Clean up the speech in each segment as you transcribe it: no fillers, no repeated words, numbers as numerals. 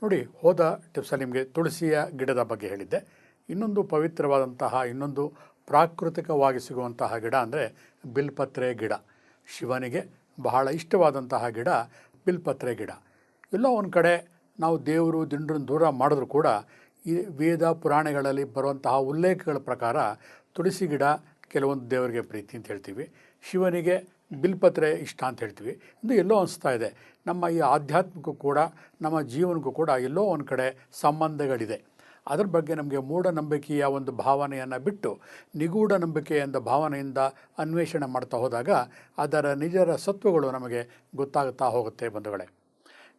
ನೋಡಿ, ಹೋದ ಟಿಪ್ಸಲ್ಲಿ ನಿಮಗೆ ತುಳಸಿಯ ಗಿಡದ ಬಗ್ಗೆ ಹೇಳಿದ್ದೆ. ಇನ್ನೊಂದು ಪವಿತ್ರವಾದಂತಹ, ಇನ್ನೊಂದು ಪ್ರಾಕೃತಿಕವಾಗಿ ಸಿಗುವಂತಹ ಗಿಡ ಅಂದರೆ ಬಿಲ್ಪತ್ರೆ ಗಿಡ. ಶಿವನಿಗೆ ಬಹಳ ಇಷ್ಟವಾದಂತಹ ಗಿಡ ಬಿಲ್ಪತ್ರೆ ಗಿಡ. ಎಲ್ಲೋ ಒಂದು ಕಡೆ ನಾವು ದೇವರು ದಿಂಡ್ರನ್ನು ದೂರ ಮಾಡಿದ್ರೂ ಕೂಡ ಈ ವೇದ ಪುರಾಣಗಳಲ್ಲಿ ಬರುವಂತಹ ಉಲ್ಲೇಖಗಳ ಪ್ರಕಾರ ತುಳಸಿ ಗಿಡ ಕೆಲವೊಂದು ದೇವರಿಗೆ ಪ್ರೀತಿ ಅಂತ ಹೇಳ್ತೀವಿ, ಶಿವನಿಗೆ ಬಿಲ್ಪತ್ರೆ ಇಷ್ಟ ಅಂತ ಹೇಳ್ತೀವಿ. ಇದು ಎಲ್ಲೋ ಅನಿಸ್ತಾ ಇದೆ, ನಮ್ಮ ಈ ಆಧ್ಯಾತ್ಮಕ್ಕೂ ಕೂಡ ನಮ್ಮ ಜೀವನಕ್ಕೂ ಕೂಡ ಎಲ್ಲೋ ಒಂದು ಕಡೆ ಸಂಬಂಧಗಳಿದೆ. ಅದರ ಬಗ್ಗೆ ನಮಗೆ ಮೂಢನಂಬಿಕೆಯ ಒಂದು ಭಾವನೆಯನ್ನು ಬಿಟ್ಟು ನಿಗೂಢ ನಂಬಿಕೆಯಿಂದ ಭಾವನೆಯಿಂದ ಅನ್ವೇಷಣೆ ಮಾಡ್ತಾ ಹೋದಾಗ ಅದರ ನಿಜರ ಸತ್ವಗಳು ನಮಗೆ ಗೊತ್ತಾಗುತ್ತಾ ಹೋಗುತ್ತೆ ಬಂಧುಗಳೇ.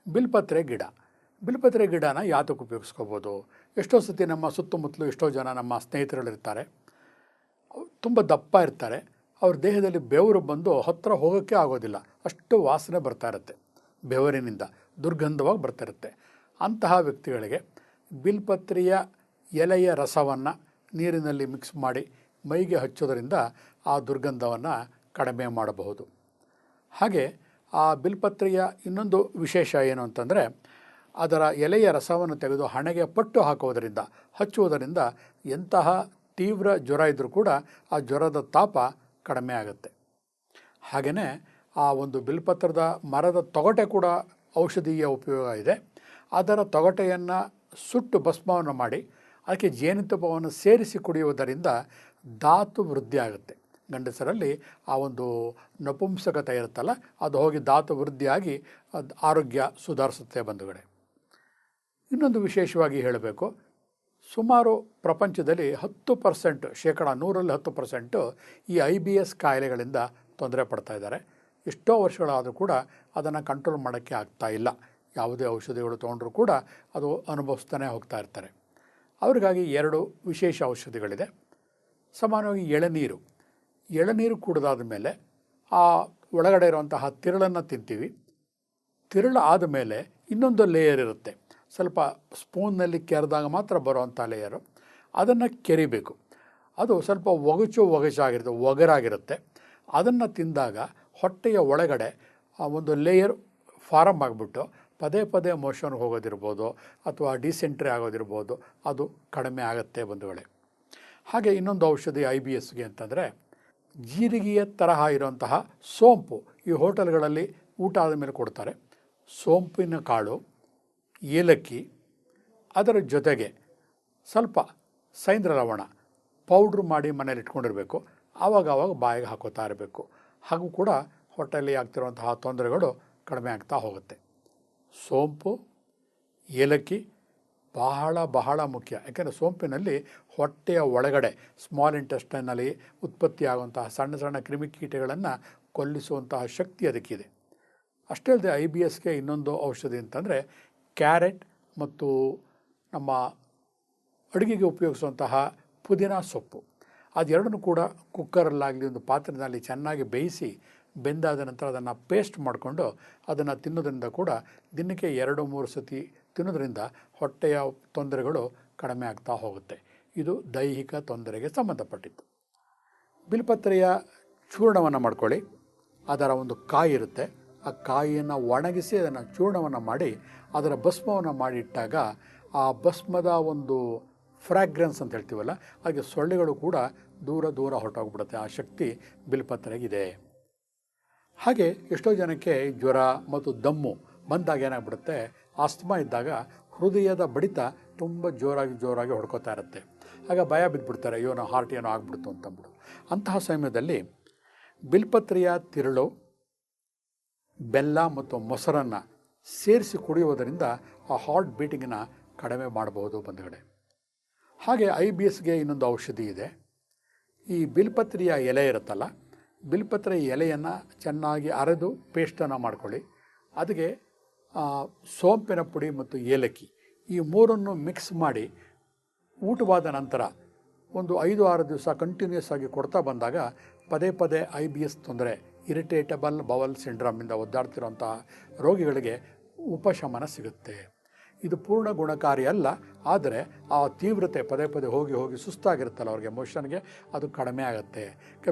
ಬಿಲ್ಪತ್ರೆ ಗಿಡನ ಯಾತಕ್ಕೆ ಉಪಯೋಗಿಸ್ಕೋಬೋದು? ಎಷ್ಟೋ ಸತಿ ನಮ್ಮ ಸುತ್ತಮುತ್ತಲು ಎಷ್ಟೋ ಜನ ನಮ್ಮ ಸ್ನೇಹಿತರುಗಳಿರ್ತಾರೆ, ತುಂಬ ದಪ್ಪ ಇರ್ತಾರೆ, ಅವ್ರ ದೇಹದಲ್ಲಿ ಬೆವರು ಬಂದು ಹತ್ತಿರ ಹೋಗೋಕ್ಕೆ ಆಗೋದಿಲ್ಲ, ಅಷ್ಟು ವಾಸನೆ ಬರ್ತಾ ಇರುತ್ತೆ, ಬೆವರಿನಿಂದ ದುರ್ಗಂಧವಾಗಿ ಬರ್ತಾ ಇರುತ್ತೆ. ಅಂತಹ ವ್ಯಕ್ತಿಗಳಿಗೆ ಬಿಲ್ಪತ್ರೆಯ ಎಲೆಯ ರಸವನ್ನು ನೀರಿನಲ್ಲಿ ಮಿಕ್ಸ್ ಮಾಡಿ ಮೈಗೆ ಹಚ್ಚೋದರಿಂದ ಆ ದುರ್ಗಂಧವನ್ನು ಕಡಿಮೆ ಮಾಡಬಹುದು. ಹಾಗೆ ಆ ಬಿಲ್ಪತ್ರೆಯ ಇನ್ನೊಂದು ವಿಶೇಷ ಏನು ಅಂತಂದರೆ, ಅದರ ಎಲೆಯ ರಸವನ್ನು ತೆಗೆದು ಹಣೆಗೆ ಪಟ್ಟು ಹಾಕುವುದರಿಂದ, ಹಚ್ಚುವುದರಿಂದ ಎಂತಹ ತೀವ್ರ ಜ್ವರ ಇದ್ದರೂ ಕೂಡ ಆ ಜ್ವರದ ತಾಪ ಕಡಿಮೆ ಆಗುತ್ತೆ. ಹಾಗೆಯೇ ಆ ಒಂದು ಬಿಲ್ಪತ್ರದ ಮರದ ತೊಗಟೆ ಕೂಡ ಔಷಧೀಯ ಉಪಯೋಗ ಇದೆ. ಅದರ ತೊಗಟೆಯನ್ನು ಸುಟ್ಟು ಭಸ್ಮವನ್ನು ಮಾಡಿ ಅದಕ್ಕೆ ಜೇನುತುಪ್ಪವನ್ನು ಸೇರಿಸಿ ಕುಡಿಯುವುದರಿಂದ ಧಾತು ವೃದ್ಧಿ ಆಗುತ್ತೆ. ಗಂಡಸರಲ್ಲಿ ಆ ಒಂದು ನಪುಂಸಕತೆ ಇರುತ್ತಲ್ಲ, ಅದು ಹೋಗಿ ಧಾತು ವೃದ್ಧಿಯಾಗಿ ಅದು ಆರೋಗ್ಯ ಸುಧಾರಿಸುತ್ತೆ ಬಂಧುಗಳೇ. ಇನ್ನೊಂದು ವಿಶೇಷವಾಗಿ ಹೇಳಬೇಕು, ಸುಮಾರು ಪ್ರಪಂಚದಲ್ಲಿ 10%, ಶೇಕಡ 100ರಲ್ಲಿ 10% ಈ IBS ಕಾಯಿಲೆಗಳಿಂದ ತೊಂದರೆ ಪಡ್ತಾ ಇದ್ದಾರೆ. ಎಷ್ಟೋ ವರ್ಷಗಳಾದರೂ ಕೂಡ ಅದನ್ನು ಕಂಟ್ರೋಲ್ ಮಾಡೋಕ್ಕೆ ಆಗ್ತಾ ಇಲ್ಲ. ಯಾವುದೇ ಔಷಧಿಗಳು ತೊಗೊಂಡ್ರೂ ಕೂಡ ಅದು ಅನುಭವಿಸ್ತಾನೆ ಹೋಗ್ತಾ ಇರ್ತಾರೆ. ಅವ್ರಿಗಾಗಿ 2 ವಿಶೇಷ ಔಷಧಿಗಳಿದೆ. ಸಾಮಾನ್ಯವಾಗಿ ಎಳನೀರು ಕುಡಿದಾದ ಮೇಲೆ ಆ ಒಳಗಡೆ ಇರುವಂತಹ ತಿರುಳನ್ನು ತಿಂತೀವಿ. ತಿರುಳು ಆದಮೇಲೆ ಇನ್ನೊಂದು ಲೇಯರ್ ಇರುತ್ತೆ, ಸ್ವಲ್ಪ ಸ್ಪೂನ್ನಲ್ಲಿ ಕೆರೆದಾಗ ಮಾತ್ರ ಬರುವಂಥ ಲೇಯರು, ಅದನ್ನು ಕೆರಿಬೇಕು. ಅದು ಸ್ವಲ್ಪ ಒಗರಾಗಿರುತ್ತೆ. ಅದನ್ನು ತಿಂದಾಗ ಹೊಟ್ಟೆಯ ಒಳಗಡೆ ಒಂದು ಲೇಯರ್ ಫಾರಮ್ ಆಗಿಬಿಟ್ಟು ಪದೇ ಪದೇ ಮೋಷನ್ಗೆ ಹೋಗೋದಿರ್ಬೋದು ಅಥವಾ ಡಿಸೆಂಟ್ರಿ ಆಗೋದಿರ್ಬೋದು, ಅದು ಕಡಿಮೆ ಆಗುತ್ತೆ ಬಂಧುಗಳೇ. ಹಾಗೆ ಇನ್ನೊಂದು ಔಷಧಿ IBSಗೆ ಅಂತಂದರೆ ಜೀರಿಗೆಯ ತರಹ ಇರುವಂತಹ ಸೋಂಪು. ಈ ಹೋಟೆಲ್ಗಳಲ್ಲಿ ಊಟ ಆದಮೇಲೆ ಕೊಡ್ತಾರೆ. ಸೋಂಪಿನ ಕಾಳು, ಏಲಕ್ಕಿ, ಅದರ ಜೊತೆಗೆ ಸ್ವಲ್ಪ ಸೈಂದ್ರ ಲವಣ ಪೌಡ್ರ್ ಮಾಡಿ ಮನೇಲಿ ಇಟ್ಕೊಂಡಿರಬೇಕು. ಆವಾಗವಾಗ ಬಾಯಿಗೆ ಹಾಕೋತಾ ಇರಬೇಕು. ಹಾಗೂ ಕೂಡ ಹೊಟ್ಟೆಯಲ್ಲಿ ಆಗ್ತಿರುವಂತಹ ತೊಂದರೆಗಳು ಕಡಿಮೆ ಆಗ್ತಾ ಹೋಗುತ್ತೆ. ಸೋಂಪು, ಏಲಕ್ಕಿ ಬಹಳ ಮುಖ್ಯ. ಯಾಕೆಂದರೆ ಸೋಂಪಿನಲ್ಲಿ ಹೊಟ್ಟೆಯ ಒಳಗಡೆ ಸ್ಮಾಲ್ ಇಂಟೆಸ್ಟೈನಲ್ಲಿ ಉತ್ಪತ್ತಿಯಾಗುವಂತಹ ಸಣ್ಣ ಕ್ರಿಮಿಕೀಟಗಳನ್ನು ಕೊಲ್ಲಿಸುವಂತಹ ಶಕ್ತಿ ಅದಕ್ಕಿದೆ. ಅಷ್ಟೇ ಅಲ್ಲದೆ IBSಗೆ ಇನ್ನೊಂದು ಔಷಧಿ ಅಂತಂದರೆ ಕ್ಯಾರೆಟ್ ಮತ್ತು ನಮ್ಮ ಅಡುಗೆಗೆ ಉಪಯೋಗಿಸುವಂತಹ ಪುದೀನ ಸೊಪ್ಪು, ಅದೆರಡನ್ನೂ ಕೂಡ ಕುಕ್ಕರಲ್ಲಾಗಲಿ ಒಂದು ಪಾತ್ರೆಯಲ್ಲಿ ಚೆನ್ನಾಗಿ ಬೇಯಿಸಿ ಬೆಂದಾದ ನಂತರ ಅದನ್ನು ಪೇಸ್ಟ್ ಮಾಡಿಕೊಂಡು ಅದನ್ನು ತಿನ್ನೋದ್ರಿಂದ ಕೂಡ ದಿನಕ್ಕೆ 2-3 ಸತಿ ತಿನ್ನೋದ್ರಿಂದ ಹೊಟ್ಟೆಯ ತೊಂದರೆಗಳು ಕಡಿಮೆ ಆಗ್ತಾ ಹೋಗುತ್ತೆ. ಇದು ದೈಹಿಕ ತೊಂದರೆಗೆ ಸಂಬಂಧಪಟ್ಟಿದ್ದು. ಬಿಲ್ಪತ್ರೆಯ ಚೂರ್ಣವನ್ನು ಮಾಡ್ಕೊಳ್ಳಿ. ಅದರ ಒಂದು ಕಾಯಿ ಇರುತ್ತೆ, ಆ ಕಾಯಿಯನ್ನು ಒಣಗಿಸಿ ಅದನ್ನು ಚೂರ್ಣವನ್ನು ಮಾಡಿ ಅದರ ಭಸ್ಮವನ್ನು ಮಾಡಿಟ್ಟಾಗ ಆ ಭಸ್ಮದ ಒಂದು ಫ್ರ್ಯಾಗ್ರೆನ್ಸ್ ಅಂತ ಹೇಳ್ತೀವಲ್ಲ, ಹಾಗೆ ಸೊಳ್ಳೆಗಳು ಕೂಡ ದೂರ ಹೊರಟೋಗ್ಬಿಡುತ್ತೆ. ಆ ಶಕ್ತಿ ಬಿಲ್ಪತ್ರೆಗಿದೆ. ಹಾಗೆ ಎಷ್ಟೋ ಜನಕ್ಕೆ ಜ್ವರ ಮತ್ತು ದಮ್ಮು ಬಂದಾಗ ಏನಾಗ್ಬಿಡುತ್ತೆ, ಆಸ್ತಮಾ ಇದ್ದಾಗ ಹೃದಯದ ಬಡಿತ ತುಂಬ ಜೋರಾಗಿ ಹೊಡ್ಕೋತಾ ಇರುತ್ತೆ. ಆಗ ಭಯ ಬಿದ್ದುಬಿಡ್ತಾರೆ, ಅಯ್ಯೋ ಹಾರ್ಟ್ ಏನೋ ಆಗ್ಬಿಡ್ತು ಅಂತಂದ್ಬಿಡು. ಅಂತಹ ಸಮಯದಲ್ಲಿ ಬಿಲ್ಪತ್ರೆಯ ತಿರುಳು, ಬೆಲ್ಲ ಮತ್ತು ಮೊಸರನ್ನು ಸೇರಿಸಿ ಕುಡಿಯುವುದರಿಂದ ಆ ಹಾರ್ಟ್ ಬೀಟಿಂಗನ್ನು ಕಡಿಮೆ ಮಾಡಬಹುದು ಬಂಧುಗಳೇ. ಹಾಗೆ IBSಗೆ ಇನ್ನೊಂದು ಔಷಧಿ ಇದೆ. ಈ ಬಿಲ್ಪತ್ರೆಯ ಎಲೆ ಇರುತ್ತಲ್ಲ, ಬಿಲ್ಪತ್ರೆ ಎಲೆಯನ್ನು ಚೆನ್ನಾಗಿ ಅರೆದು ಪೇಸ್ಟನ್ನು ಮಾಡ್ಕೊಳ್ಳಿ. ಅದಕ್ಕೆ ಸೋಂಪಿನ ಪುಡಿ ಮತ್ತು ಏಲಕ್ಕಿ ಈ 3 ಮಿಕ್ಸ್ ಮಾಡಿ ಊಟವಾದ ನಂತರ ಒಂದು 5-6 ದಿವಸ ಕಂಟಿನ್ಯೂಸ್ ಆಗಿ ಕೊಡ್ತಾ ಬಂದಾಗ ಪದೇ IBS ತೊಂದರೆ, ಇರಿಟೇಟಬಲ್ ಬವಲ್ ಸಿಂಡ್ರಮ್ಮಿಂದ ಒದ್ದಾಡ್ತಿರೋಂಥ ರೋಗಿಗಳಿಗೆ ಉಪಶಮನ ಸಿಗುತ್ತೆ. ಇದು ಪೂರ್ಣ ಗುಣಕಾರಿ ಅಲ್ಲ, ಆದರೆ ಆ ತೀವ್ರತೆ ಪದೇ ಪದೇ ಹೋಗಿ ಹೋಗಿ ಸುಸ್ತಾಗಿರುತ್ತಲ್ಲ ಅವ್ರಿಗೆ ಮೋಷನ್ಗೆ, ಅದು ಕಡಿಮೆ ಆಗುತ್ತೆ.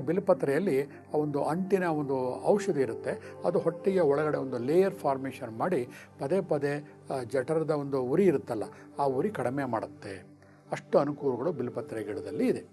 ಬಿಲ್ಪತ್ರೆಯಲ್ಲಿ ಒಂದು ಅಂಟಿನ ಒಂದು ಔಷಧಿ ಇರುತ್ತೆ, ಅದು ಹೊಟ್ಟೆಯ ಒಳಗಡೆ ಒಂದು ಲೇಯರ್ ಫಾರ್ಮೇಷನ್ ಮಾಡಿ ಪದೇ ಪದೇ ಜಠರದ ಒಂದು ಉರಿ ಇರುತ್ತಲ್ಲ, ಆ ಉರಿ ಕಡಿಮೆ ಮಾಡುತ್ತೆ. ಅಷ್ಟು ಅನುಕೂಲಗಳು ಬಿಲ್ಪತ್ರೆ ಗಿಡದಲ್ಲಿ ಇದೆ.